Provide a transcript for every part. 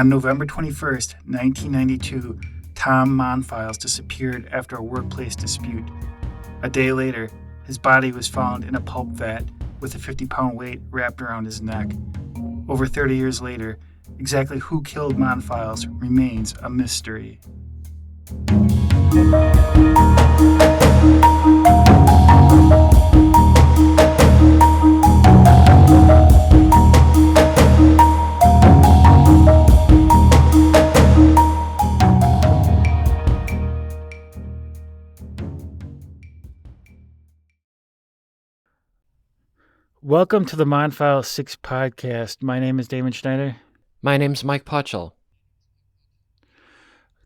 On November 21st, 1992, Tom Monfils disappeared after a workplace dispute. A day later, his body was found in a pulp vat with a 50-pound weight wrapped around his neck. Over 30 years later, exactly who killed Monfils remains a mystery. Welcome to the Monfils 6 podcast. My name is Damon Schneider. My name's Mike Putchell.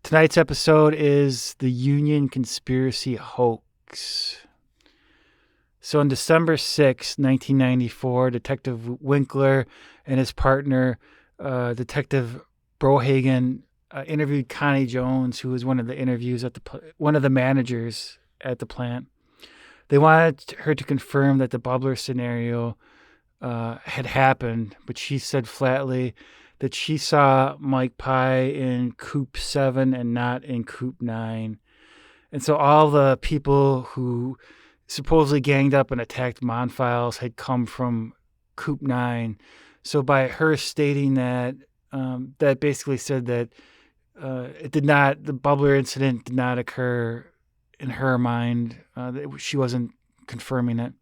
Tonight's episode is the Union Conspiracy Hoax. So on December 6, 1994, Detective Winkler and his partner, Detective Brohagen, interviewed Connie Jones, who was one of the managers at the plant. They wanted her to confirm that the bubbler scenario had happened, but she said flatly that she saw Mike Pye in Coop 7 and not in Coop 9. And so all the people who supposedly ganged up and attacked Monfils had come from Coop 9. So by her stating that, that basically said that the bubbler incident did not occur in her mind. She wasn't confirming it.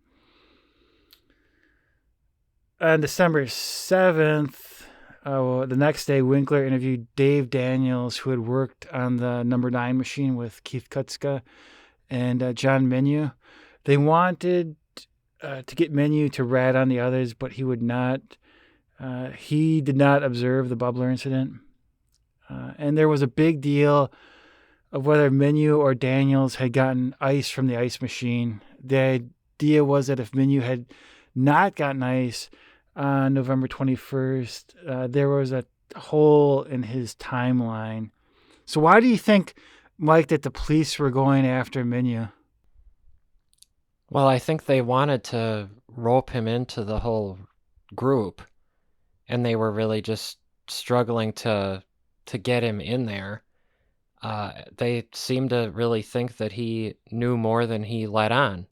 On December 7th, the next day, Winkler interviewed Dave Daniels, who had worked on the number 9 machine with Keith Kutzka and John Menu. They wanted to get Menu to rat on the others, but he would not. He did not observe the bubbler incident. And there was a big deal of whether Menu or Daniels had gotten ice from the ice machine. The idea was that if Menu had not gotten ice on November 21st, there was a hole in his timeline. So why do you think, Mike, that the police were going after Menu? Well, I think they wanted to rope him into the whole group, and they were really just struggling to get him in there. They seemed to really think that he knew more than he let on.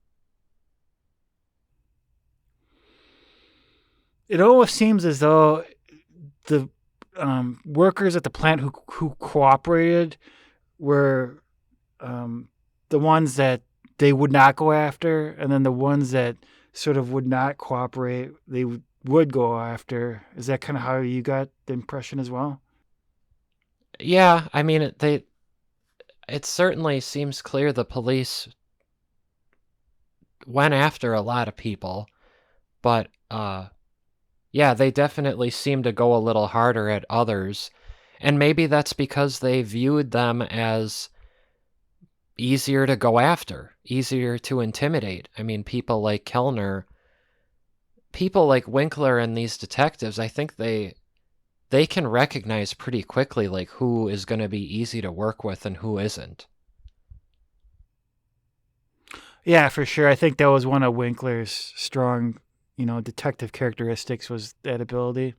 It almost seems as though the workers at the plant who cooperated were the ones that they would not go after, and then the ones that sort of would not cooperate, they would go after. Is that kind of how you got the impression as well? Yeah, I mean, it certainly seems clear the police went after a lot of people, but yeah, they definitely seem to go a little harder at others, and maybe that's because they viewed them as easier to go after, easier to intimidate. I mean, people like Kellner, people like Winkler and these detectives, I think they can recognize pretty quickly like who is going to be easy to work with and who isn't. Yeah, for sure. I think that was one of Winkler's strong, detective characteristics, was that ability.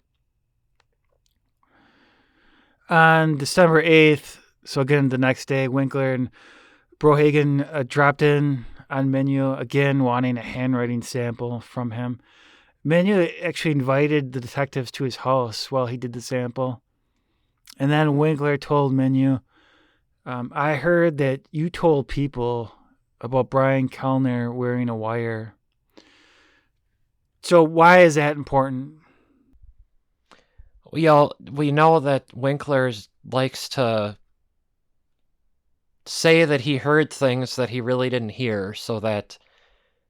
On December 8th, so again the next day, Winkler and Brohagen dropped in on Menu, again wanting a handwriting sample from him. Menu actually invited the detectives to his house while he did the sample. And then Winkler told Menu, I heard that you told people about Brian Kellner wearing a wire. So why is that important? We know that Winkler likes to say that he heard things that he really didn't hear, so that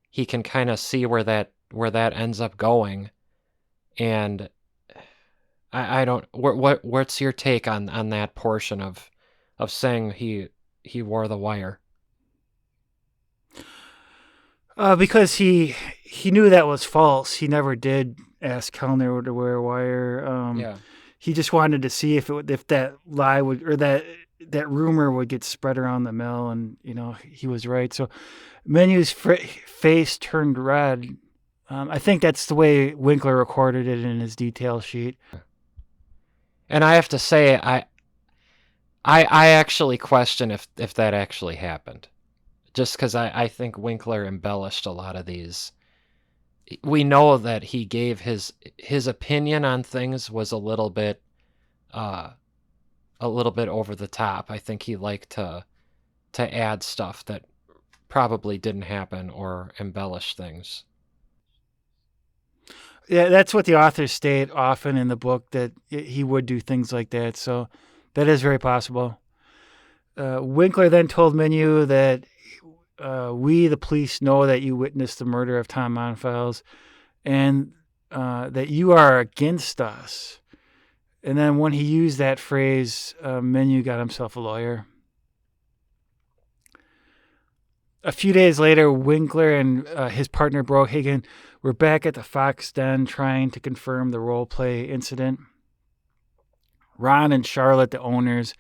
he can kind of see where that ends up going. And I don't. What's your take on that portion of saying he wore the wire? Because he knew that was false. He never did ask Kellner to wear a wire. Yeah. He just wanted to see if that lie would, or that rumor would get spread around the mill, and he was right. So Menu's face turned red. I think that's the way Winkler recorded it in his detail sheet. And I have to say, I actually question if that actually happened. Just because I think Winkler embellished a lot of these. We know that he gave his opinion on things was uh, a little bit over the top. I think he liked to add stuff that probably didn't happen or embellish things. Yeah, that's what the authors state often in the book, that he would do things like that. So that is very possible. Winkler then told Menu that we, the police, know that you witnessed the murder of Tom Monfils and that you are against us. And then when he used that phrase, Menu got himself a lawyer. A few days later, Winkler and his partner Brohagen were back at the Fox Den trying to confirm the role play incident. Ron and Charlotte, the owners,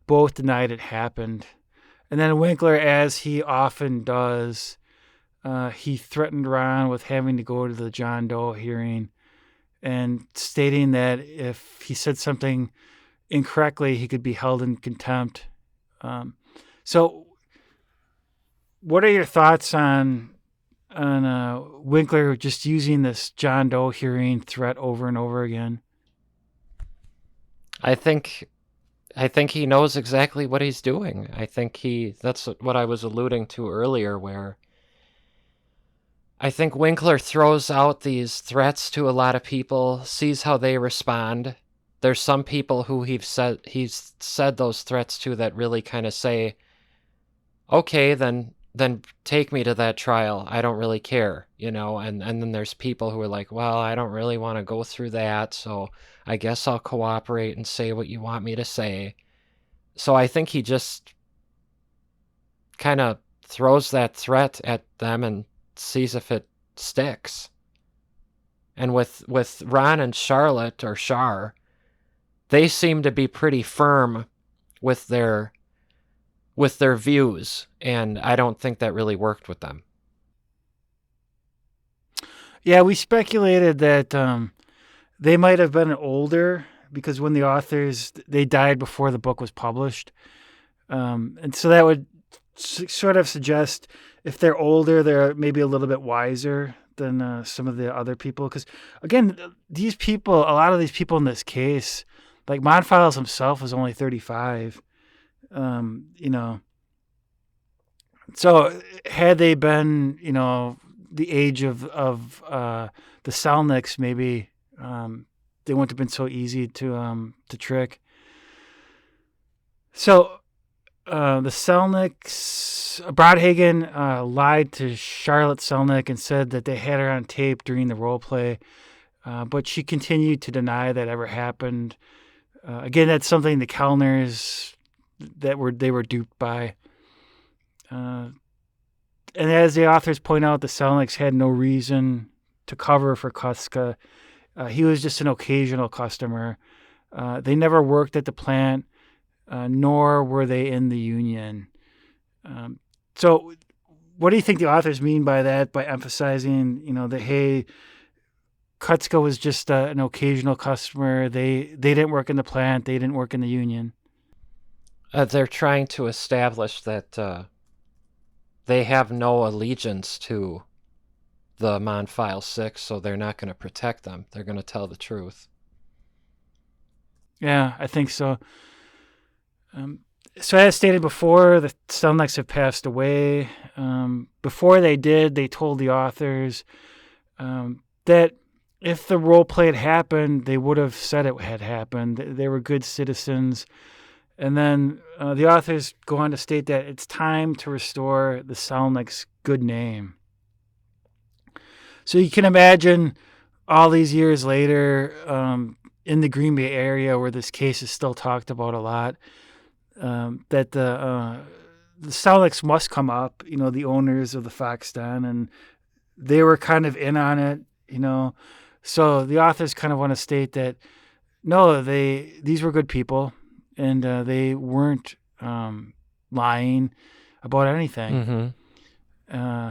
both denied it happened. And then Winkler, as he often does, he threatened Ron with having to go to the John Doe hearing and stating that if he said something incorrectly, he could be held in contempt. So, what are your thoughts on Winkler just using this John Doe hearing threat over and over again? I think I think he knows exactly what he's doing. I think that's what I was alluding to earlier, where I think Winkler throws out these threats to a lot of people, sees how they respond. There's some people who he's said those threats to that really kind of say, "Okay, then take me to that trial. I don't really care," you know. And then there's people who are like, "Well, I don't really want to go through that, so I guess I'll cooperate and say what you want me to say." So I think he just kind of throws that threat at them and sees if it sticks. And with Ron and Charlotte, or Char, they seem to be pretty firm with their views, and I don't think that really worked with them. Yeah, we speculated that they might have been older because when the authors they died before the book was published, and so that would sort of suggest if they're older, they're maybe a little bit wiser than some of the other people. Because again, these people, a lot of these people in this case, like Monfiles himself was only 35. You know, so had they been, the age of the Selnicks, maybe they wouldn't have been so easy to trick. So the Selnicks, Broadhagen lied to Charlotte Selnick and said that they had her on tape during the role play, but she continued to deny that ever happened. Again, that's something the Kellners they were duped by. And as the authors point out, the Selnicks had no reason to cover for Kuska. He was just an occasional customer. They never worked at the plant, nor were they in the union. So, what do you think the authors mean by that? By emphasizing, that hey, Kutska was just an occasional customer. They didn't work in the plant. They didn't work in the union. They're trying to establish that they have no allegiance to the Monfile 6, so they're not going to protect them. They're going to tell the truth. Yeah, I think so. So as stated before, the Selnicks have passed away. Before they did, they told the authors that if the role play had happened, they would have said it had happened. They were good citizens. And then the authors go on to state that it's time to restore the Selnicks' good name. So you can imagine all these years later, in the Green Bay area where this case is still talked about a lot, that the Selnicks must come up, the owners of the Fox Den, and they were kind of in on it, So the authors kind of want to state that, no, these were good people, and they weren't lying about anything. Mm-hmm.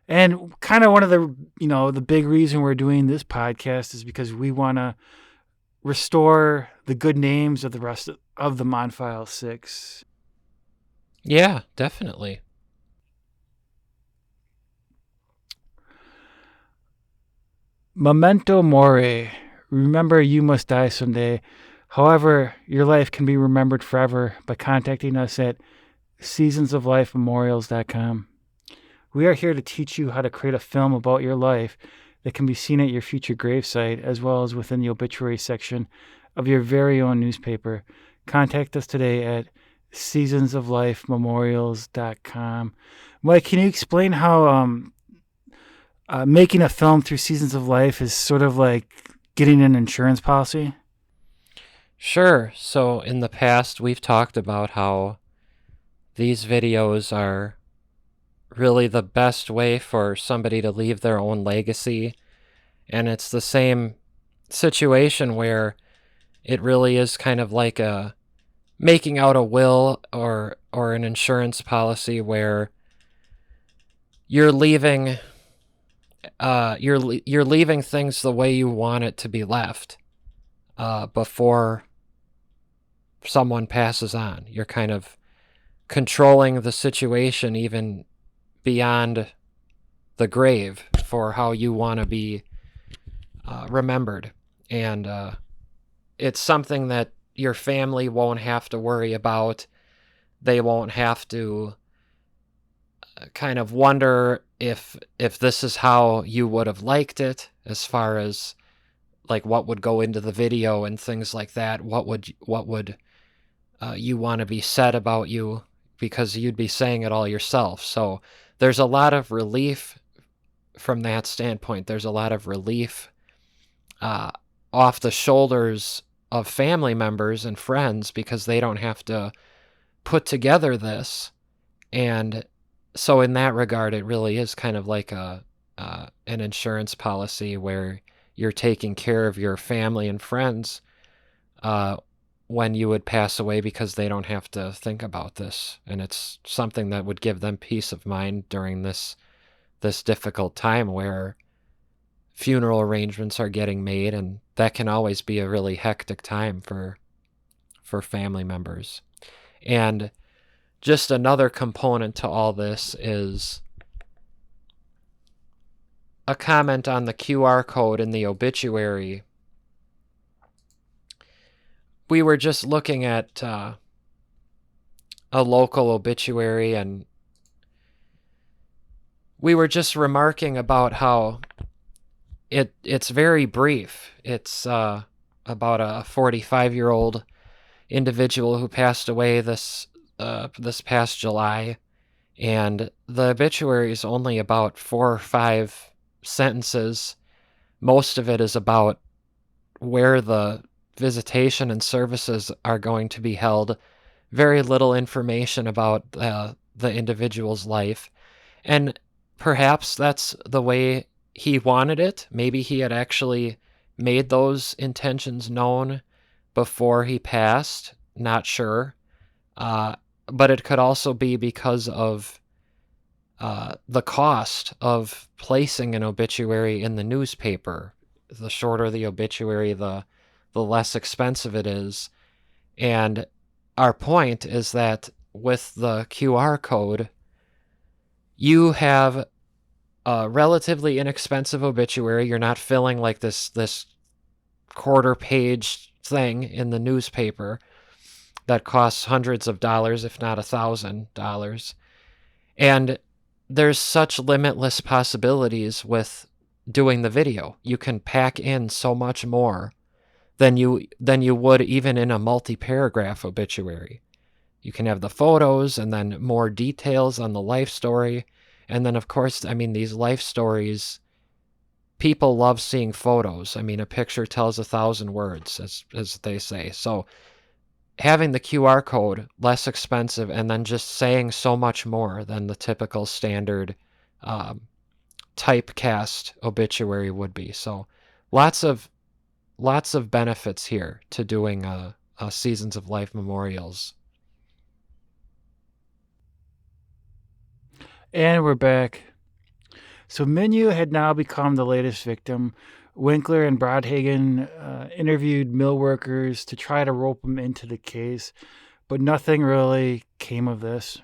And kind of one of the big reason we're doing this podcast is because we want to restore the good names of the rest of the Monfils 6. Yeah, definitely. Memento mori. Remember, you must die someday. However, your life can be remembered forever by contacting us at seasonsoflifememorials.com. We are here to teach you how to create a film about your life that can be seen at your future gravesite as well as within the obituary section of your very own newspaper. Contact us today at seasonsoflifememorials.com. Mike, can you explain how making a film through Seasons of Life is sort of like getting an insurance policy? Sure. So in the past, we've talked about how these videos are really the best way for somebody to leave their own legacy. And it's the same situation where it really is kind of like a making out a will or an insurance policy where you're leaving you're leaving things the way you want it to be left before someone passes on. You're kind of controlling the situation even beyond the grave for how you want to be remembered. And it's something that your family won't have to worry about. They won't have to kind of wonder if this is how you would have liked it, as far as like what would go into the video and things like that. What would you want to be said about you, because you'd be saying it all yourself. So there's a lot of relief from that standpoint. There's a lot of relief uh, off the shoulders of family members and friends, because they don't have to put together this. And so in that regard, it really is kind of like an insurance policy where you're taking care of your family and friends uh, when you would pass away, because they don't have to think about this. And it's something that would give them peace of mind during this difficult time where funeral arrangements are getting made, and that can always be a really hectic time for family members. And just another component to all this is a comment on the QR code in the obituary. We were just looking at a local obituary, and we were just remarking about how it's very brief. It's about a 45-year-old individual who passed away this past July, and the obituary is only about 4 or 5 sentences. Most of it is about where the visitation and services are going to be held. Very little information about the individual's life. And perhaps that's the way he wanted it. Maybe he had actually made those intentions known before he passed. Not sure. But it could also be because of the cost of placing an obituary in the newspaper. The shorter the obituary, the less expensive it is. And our point is that with the QR code, you have a relatively inexpensive obituary. You're not filling like this quarter page thing in the newspaper that costs hundreds of dollars, if not $1,000. And there's such limitless possibilities with doing the video. You can pack in so much more than you would even in a multi-paragraph obituary. You can have the photos and then more details on the life story. And then, of course, I mean, these life stories, people love seeing photos. I mean, a picture tells 1,000 words, as they say. So having the QR code, less expensive, and then just saying so much more than the typical standard typecast obituary would be. So lots of benefits here to doing Seasons of Life memorials. And we're back. So Minu had now become the latest victim. Winkler and Brodhagen interviewed mill workers to try to rope them into the case, but nothing really came of this.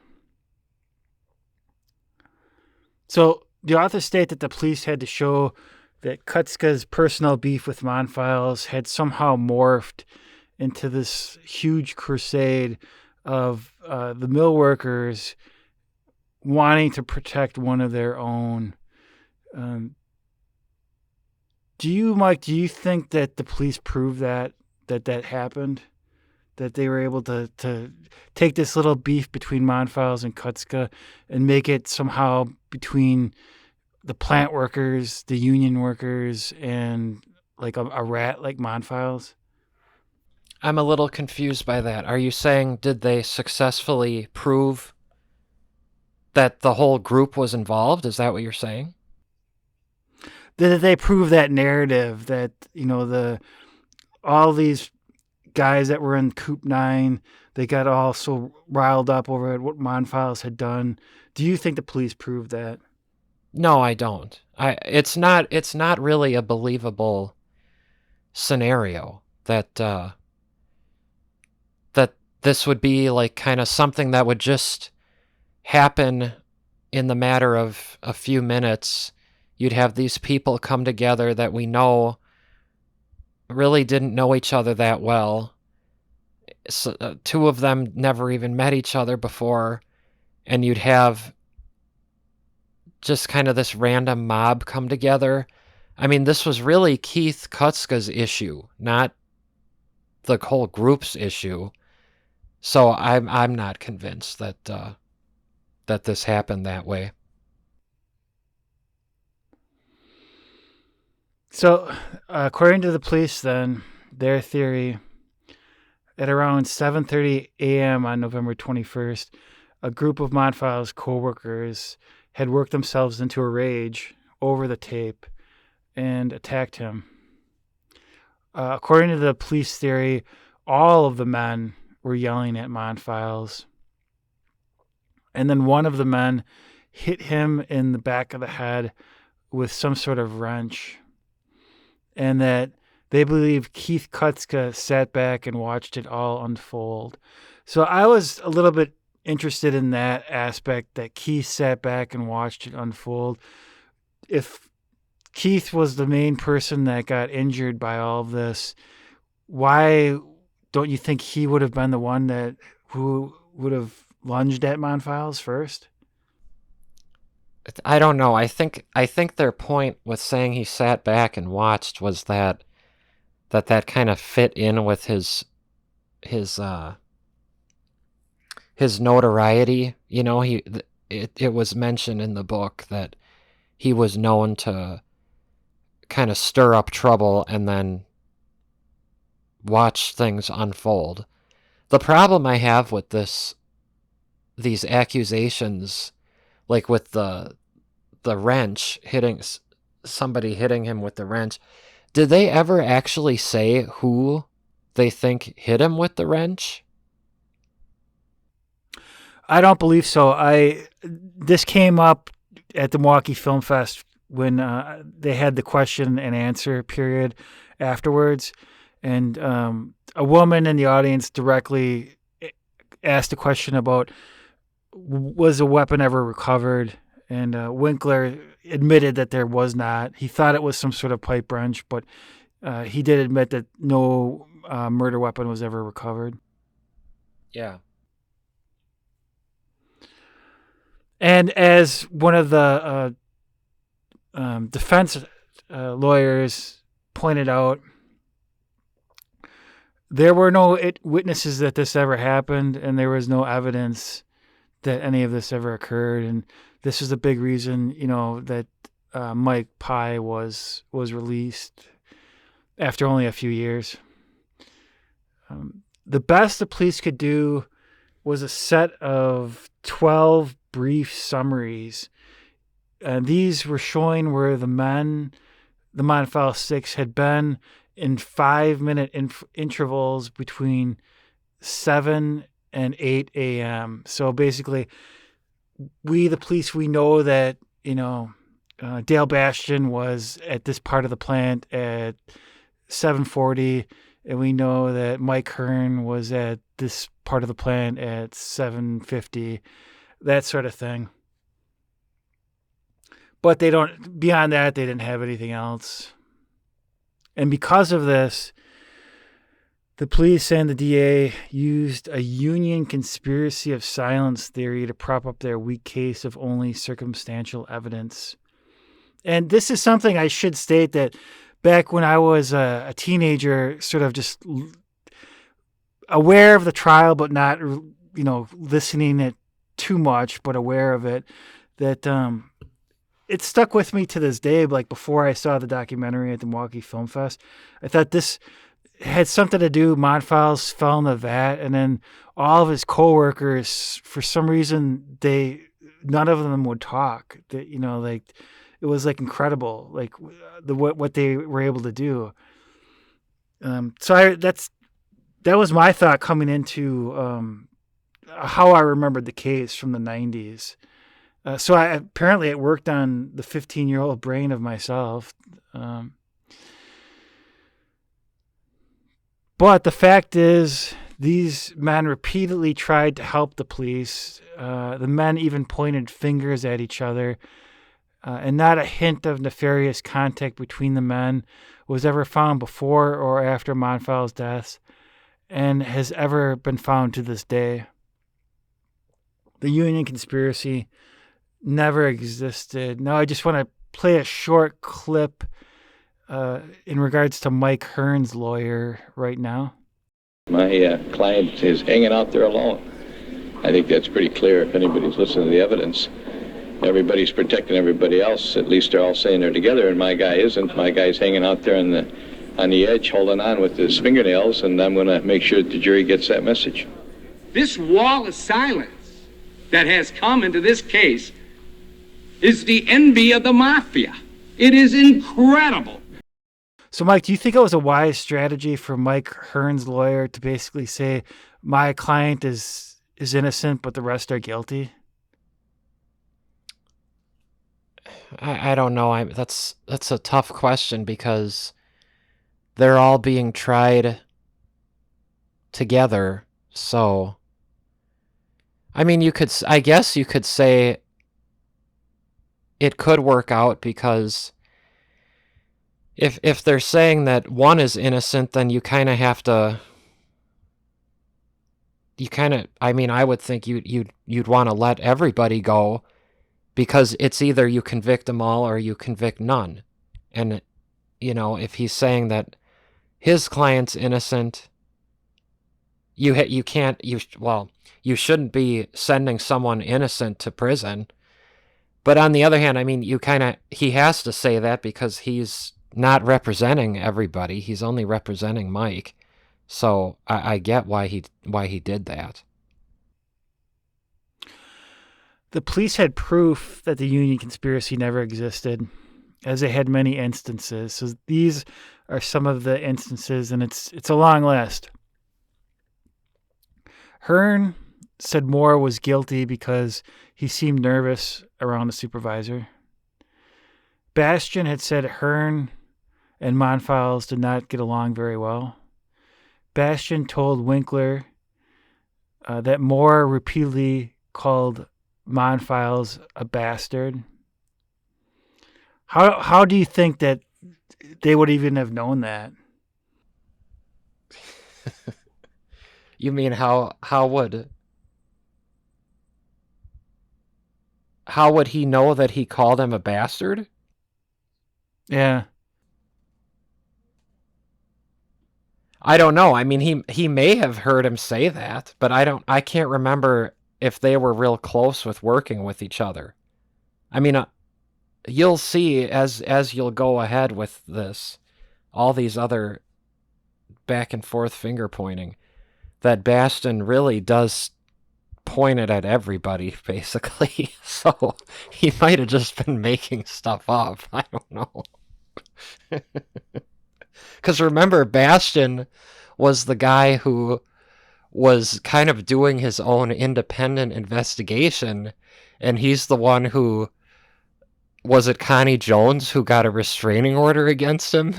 So the authors state that the police had to show that Kutzka's personal beef with Monfils had somehow morphed into this huge crusade of the mill workers wanting to protect one of their own. Mike, do you think that the police proved that happened? That they were able to take this little beef between Monfils and Kutzka and make it somehow between the plant workers, the union workers, and like a rat like Monfils? I'm a little confused by that. Are you saying did they successfully prove that the whole group was involved? Is that what you're saying? Did they prove that narrative that all these guys that were in Coop 9, they got all so riled up over what Monfils had done? Do you think the police proved that? No, I don't. It's not really a believable scenario that this would be like kind of something that would just happen in the matter of a few minutes. You'd have these people come together that we know really didn't know each other that well. So, two of them never even met each other before, and you'd have just kind of this random mob come together. I mean, this was really Keith Kutzka's issue, not the whole group's issue. So I'm not convinced that this happened that way. So, according to the police, then their theory, at around 7:30 a.m. on November 21st, a group of Monfils co-workers had worked themselves into a rage over the tape and attacked him. According to the police theory, all of the men were yelling at Monfils, and then one of the men hit him in the back of the head with some sort of wrench, and that they believe Keith Kutzka sat back and watched it all unfold. So I was a little bit interested in that aspect, that Keith sat back and watched it unfold. If Keith was the main person that got injured by all of this, why don't you think he would have been the one who would have lunged at Monfils first? I don't know. I think their point with saying he sat back and watched was that kind of fit in with his his notoriety. You know, it was mentioned in the book that he was known to kind of stir up trouble and then watch things unfold. The problem I have with these accusations, like with the wrench hitting somebody hitting him with the wrench, did they ever actually say who they think hit him with the wrench? I don't believe so. This came up at the Milwaukee Film Fest when they had the question and answer period afterwards, and a woman in the audience directly asked a question about, was a weapon ever recovered, and Winkler admitted that there was not. He thought it was some sort of pipe wrench, but he did admit that no murder weapon was ever recovered. Yeah. And as one of the defense lawyers pointed out, there were no witnesses that this ever happened, and there was no evidence that any of this ever occurred. And this is a big reason, that Mike Pye was released after only a few years. The best the police could do was a set of 12 brief summaries. These were showing where the Monfils Six, had been in 5-minute intervals between 7 and 8 a.m. So basically, we, the police, we know that, Dale Bastion was at this part of the plant at 7:40, and we know that Mike Hearn was at this part of the plant at 7:50, that sort of thing. But they don't, beyond that, they didn't have anything else. And because of this, the police and the DA used a union conspiracy of silence theory to prop up their weak case of only circumstantial evidence. And this is something I should state, that back when I was a teenager, sort of just aware of the trial, but not, listening it too much, but aware of it, that it stuck with me to this day. Like before I saw the documentary at the Milwaukee Film Fest, I thought this had something to do. Monfils fell in the vat, and then all of his coworkers, for some reason, none of them would talk. Like it was like incredible, like what they were able to do. So that was my thought coming into how I remembered the case from the 90s. So apparently it worked on the 15-year-old brain of myself. But the fact is, these men repeatedly tried to help the police. The men even pointed fingers at each other, and not a hint of nefarious contact between the men was ever found before or after Monfils' death, and has ever been found to this day. The union conspiracy never existed. Now I just want to play a short clip in regards to Mike Hearn's lawyer right now. My client is hanging out there alone. I think that's pretty clear if anybody's listening to the evidence. Everybody's protecting everybody else. At least they're all saying they're together, and my guy isn't. My guy's hanging out there on the edge, holding on with his fingernails, and I'm going to make sure that the jury gets that message. This wall of silence that has come into this case is the envy of the mafia. It is incredible. So, Mike, do you think it was a wise strategy for Mike Hearn's lawyer to basically say, my client is innocent, but the rest are guilty? I don't know. That's a tough question, because they're all being tried together. So, I mean, I guess you could say it could work out, because if they're saying that one is innocent, then you kind of have to. I mean, I would think you'd want to let everybody go, because it's either you convict them all or you convict none. And, if he's saying that his client's innocent, you shouldn't be sending someone innocent to prison. But on the other hand, I mean, he has to say that because he's not representing everybody. He's only representing Mike. So I get why he did that. The police had proof that the union conspiracy never existed, as they had many instances. So these are some of the instances, and it's a long list. Hearn said Moore was guilty because he seemed nervous around the supervisor. Bastion had said Hearn and Monfils did not get along very well. Bastion told Winkler that Moore repeatedly called Monfils a bastard. How do you think that they would even have known that? You mean how would he know that he called him a bastard? Yeah. I don't know. I mean, he may have heard him say that, but I can't remember if they were real close with working with each other. I mean, you'll see as you'll go ahead with this, all these other back and forth finger pointing, that Bastion really does point it at everybody, basically. So he might have just been making stuff up. I don't know. Because remember, Bastion was the guy who was kind of doing his own independent investigation, and he's the one who Was it Connie Jones who got a restraining order against him?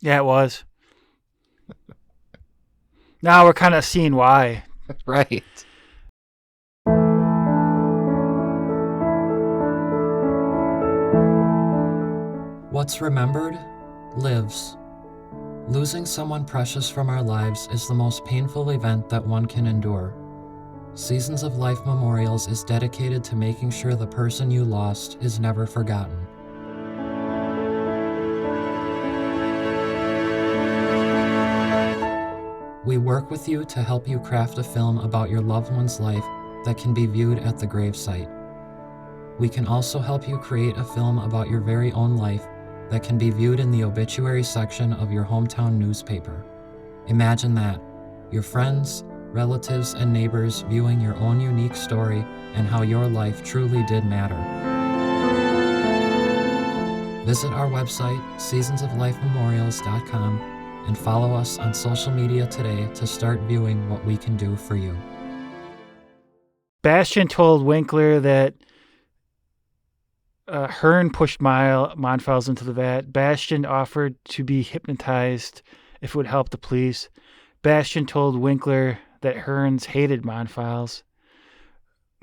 Yeah, it was. Now we're kind of seeing why. Right. What's remembered lives. Losing someone precious from our lives is the most painful event that one can endure. Seasons of Life Memorials is dedicated to making sure the person you lost is never forgotten. We work with you to help you craft a film about your loved one's life that can be viewed at the gravesite. We can also help you create a film about your very own life that can be viewed in the obituary section of your hometown newspaper. Imagine that, your friends, relatives, and neighbors viewing your own unique story and how your life truly did matter. Visit our website, seasonsoflifememorials.com, and follow us on social media today to start viewing what we can do for you. Bastian told Winkler that Hearn pushed Monfils into the vat. Bastian offered to be hypnotized if it would help the police. Bastian told Winkler that Hearns hated Monfils.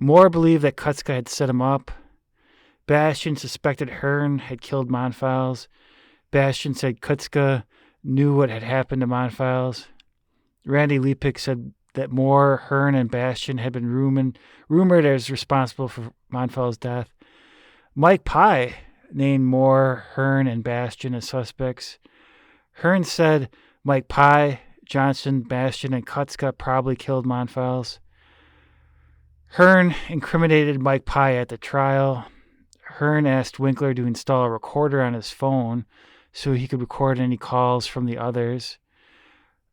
Moore believed that Kutzka had set him up. Bastian suspected Hearn had killed Monfils. Bastian said Kutzka knew what had happened to Monfils. Randy Lepick said that Moore, Hearn, and Bastian had been rumored as responsible for Monfils' death. Mike Pye named Moore, Hearn, and Bastian as suspects. Hearn said Mike Pye, Johnson, Bastian, and Kutzka probably killed Monfils. Hearn incriminated Mike Pye at the trial. Hearn asked Winkler to install a recorder on his phone so he could record any calls from the others.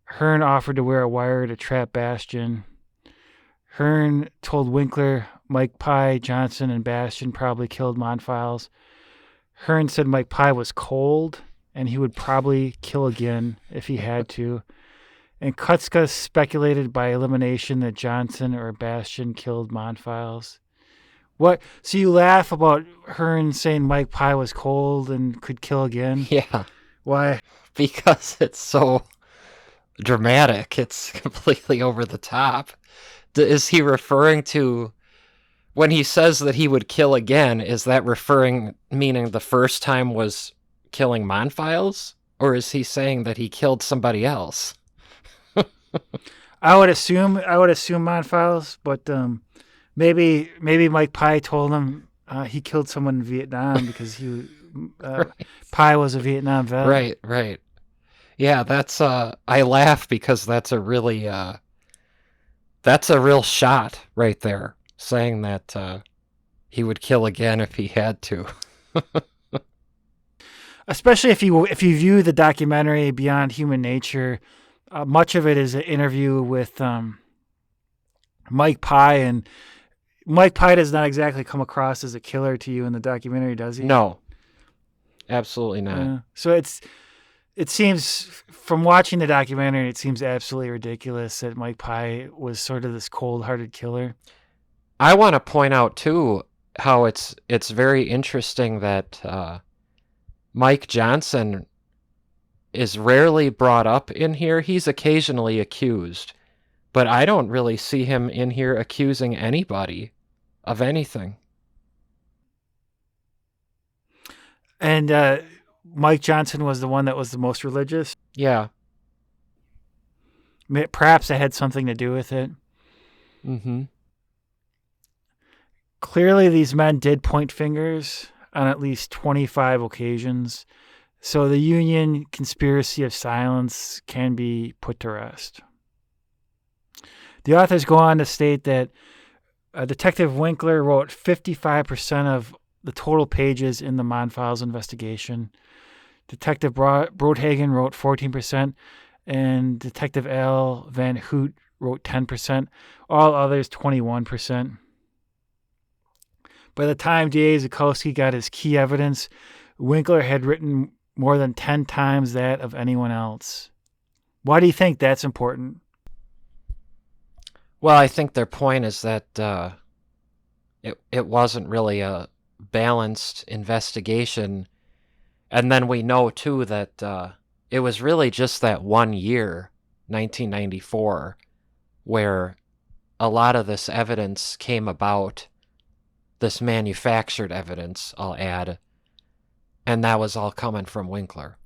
Hearn offered to wear a wire to trap Bastian. Hearn told Winkler Mike Pye, Johnson, and Bastian probably killed Monfils. Hearn said Mike Pye was cold and he would probably kill again if he had to. And Kutzka speculated by elimination that Johnson or Bastian killed Monfils. What? So you laugh about Hearn saying Mike Pye was cold and could kill again? Yeah. Why? Because it's so dramatic. It's completely over the top. Is he referring to, when he says that he would kill again, is that meaning the first time was killing Monfils? Or is he saying that he killed somebody else? I would assume Monfils, but maybe Mike Pye told him he killed someone in Vietnam because Right. Pye was a Vietnam vet. Right. Yeah, that's I laugh because that's a real shot right there, saying that he would kill again if he had to. Especially if you view the documentary Beyond Human Nature, much of it is an interview with Mike Pye, and Mike Pye does not exactly come across as a killer to you in the documentary, does he? No, absolutely not. So it seems, from watching the documentary, it seems absolutely ridiculous that Mike Pye was sort of this cold-hearted killer. I want to point out too how it's very interesting that Mike Johnson is rarely brought up in here. He's occasionally accused, but I don't really see him in here accusing anybody of anything. And Mike Johnson was the one that was the most religious. Yeah. Perhaps that had something to do with it. Mm-hmm. Clearly, these men did point fingers on at least 25 occasions, so the Union conspiracy of silence can be put to rest. The authors go on to state that Detective Winkler wrote 55% of the total pages in the Monfils investigation. Detective Broadhagen wrote 14%, and Detective Al Van Hoot wrote 10%. All others, 21%. By the time D.A. Zukoski got his key evidence, Winkler had written more than 10 times that of anyone else. Why do you think that's important? Well, I think their point is that it wasn't really a balanced investigation. And then we know, too, that it was really just that 1 year, 1994, where a lot of this evidence came about, this manufactured evidence, I'll add, and that was all coming from Winkler.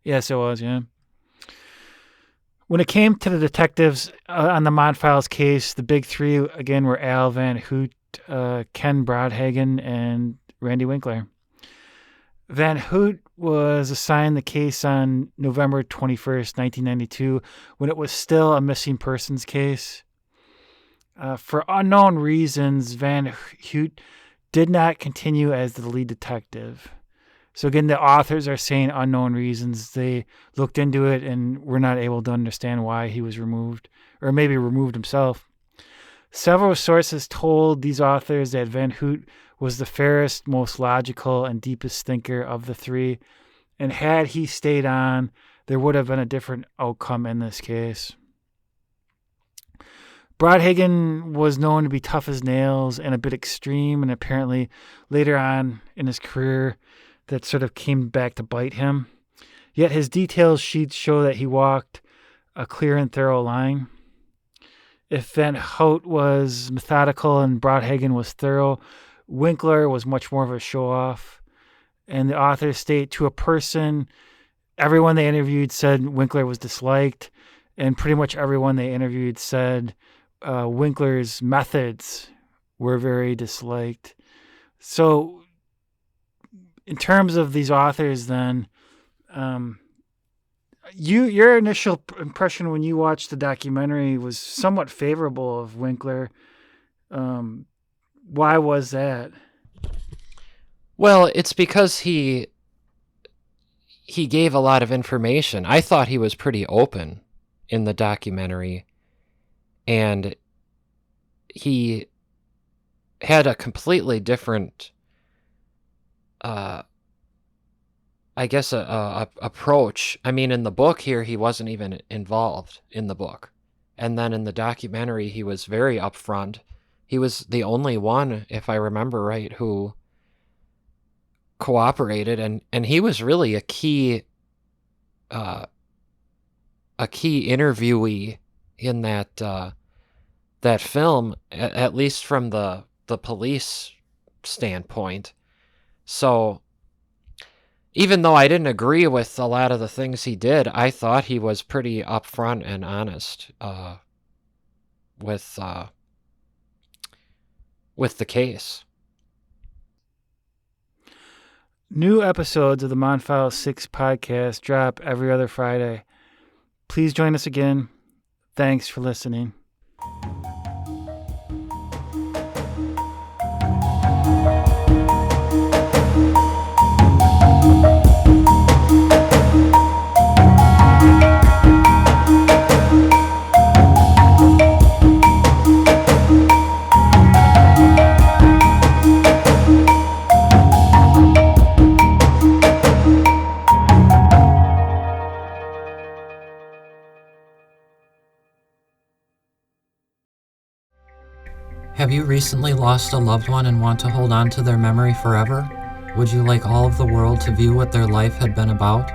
Yes, it was, yeah. When it came to the detectives on the Monfils case, the big three, again, were Al Van Hoot, Ken Brodhagen, and Randy Winkler. Van Hoot was assigned the case on November 21st, 1992, when it was still a missing persons case. For unknown reasons, Van Hoot did not continue as the lead detective. So again, the authors are saying unknown reasons. They looked into it and were not able to understand why he was removed, or maybe removed himself. Several sources told these authors that Van Hoot was the fairest, most logical, and deepest thinker of the three, and had he stayed on, there would have been a different outcome in this case. Brodhagen was known to be tough as nails and a bit extreme, and apparently later on in his career that sort of came back to bite him. Yet his detailed sheets show that he walked a clear and thorough line. If Van Hout was methodical and Brodhagen was thorough, Winkler was much more of a show-off. And the authors state, to a person, everyone they interviewed said Winkler was disliked, and pretty much everyone they interviewed said Winkler's methods were very disliked. So in terms of these authors, then, your initial impression when you watched the documentary was somewhat favorable of Winkler. Why was that? Well, it's because he gave a lot of information. I thought he was pretty open in the documentary, and he had a completely different approach. I mean, in the book here, he wasn't even involved in the book. And then in the documentary, he was very upfront. He was the only one, if I remember right, who cooperated, and he was really a key interviewee in that film, at least from the police standpoint. So even though I didn't agree with a lot of the things he did, I thought he was pretty upfront and honest with the case. New episodes of the Monfils 6 podcast drop every other Friday. Please join us again. Thanks for listening. Have you recently lost a loved one and want to hold on to their memory forever? Would you like all of the world to view what their life had been about?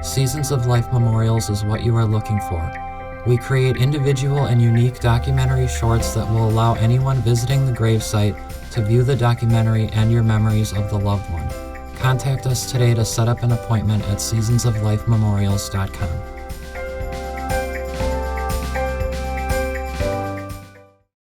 Seasons of Life Memorials is what you are looking for. We create individual and unique documentary shorts that will allow anyone visiting the gravesite to view the documentary and your memories of the loved one. Contact us today to set up an appointment at seasonsoflifememorials.com.